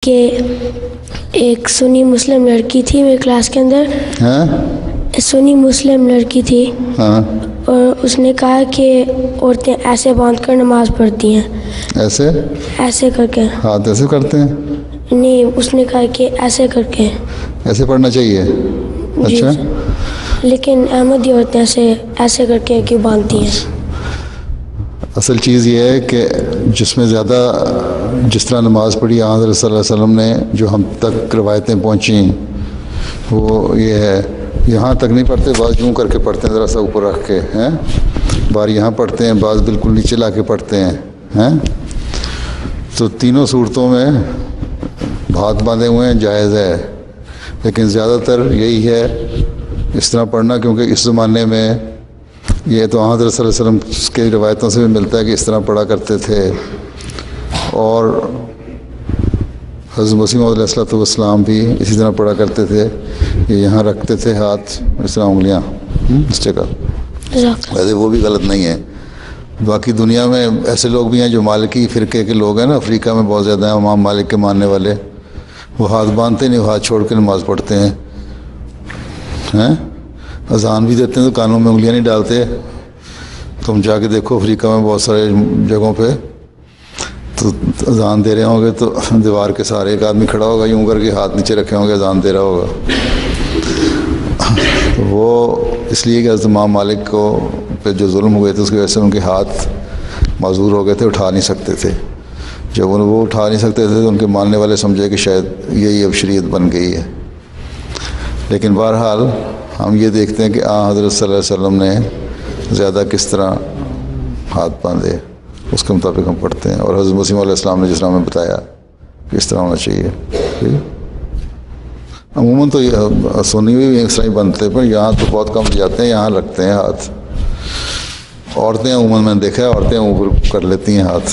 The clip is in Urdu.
کہ ایک سنی مسلم لڑکی تھی میری کلاس کے اندر. ہاں سنی مسلم لڑکی تھی ہاں اور اس نے کہا کہ عورتیں ایسے باندھ کر نماز پڑھتی ہیں. ایسے کر کے ہاتھ ایسے کرتے ہیں؟ نہیں، اس نے کہا کہ ایسے کر کے ایسے پڑھنا چاہیے. جی اچھا، لیکن احمدی عورتیں ایسے کر کے کیوں باندھتی ہیں؟ اصل چیز یہ ہے کہ جس میں زیادہ جس طرح نماز پڑھی حضرت صلی اللہ علیہ وسلم نے، جو ہم تک روایتیں پہنچیں وہ یہ ہے، یہاں تک نہیں پڑھتے، بعض یوں کر کے پڑھتے ہیں ذرا سا اوپر رکھ کے، ہیں بار یہاں پڑھتے ہیں، بعض بالکل نیچے لا کے پڑھتے ہیں. تو تینوں صورتوں میں ہاتھ باندھے ہوئے ہیں جائز ہے، لیکن زیادہ تر یہی ہے اس طرح پڑھنا، کیونکہ اس زمانے میں یہ تو حضرت صلی اللہ علیہ وسلم کی روایتوں سے بھی ملتا ہے کہ اس طرح پڑھا کرتے تھے. اور حضرت مسیح موعود علیہ السلام بھی اسی طرح پڑھا کرتے تھے، کہ یہاں رکھتے تھے ہاتھ اس طرح انگلیاں اس جگہ. ویسے وہ بھی غلط نہیں ہے. باقی دنیا میں ایسے لوگ بھی ہیں جو مالکی فرقے کے لوگ ہیں نا، افریقہ میں بہت زیادہ ہیں امام مالک کے ماننے والے، وہ ہاتھ باندھتے نہیں، وہ ہاتھ چھوڑ کے نماز پڑھتے ہیں. اذان بھی دیتے ہیں تو کانوں میں انگلیاں نہیں ڈالتے. تم جا کے دیکھو افریقہ میں بہت سارے جگہوں پہ تو اذان دے رہے ہوں گے تو دیوار کے سارے ایک آدمی کھڑا ہوگا یوں کر کے ہاتھ نیچے رکھے ہوں گے، اذان دے رہا ہوگا. تو وہ اس لیے کہ حضرت امام مالک کو پہ جو ظلم ہوئے تھے اس کی وجہ سے ان کے ہاتھ معذور ہو گئے تھے، اٹھا نہیں سکتے تھے. جب وہ اٹھا نہیں سکتے تھے تو ان کے ماننے والے سمجھے کہ شاید یہی اب شریعت بن گئی ہے. لیکن بہرحال ہم یہ دیکھتے ہیں کہ حضرت صلی اللہ علیہ وسلم نے زیادہ کس طرح ہاتھ باندھے، اس کے مطابق ہم پڑھتے ہیں. اور حضرت مسیح علیہ السلام نے جس طرح ہمیں بتایا کہ اس طرح ہونا چاہیے. عموماً تو یہ سنی ہوئی اس طرح ہی بنتے، پر یہاں تو بہت کم جاتے ہیں، یہاں رکھتے ہیں ہاتھ. عورتیں عموماً میں نے دیکھا ہے، عورتیں اوپر کر لیتی ہیں ہاتھ.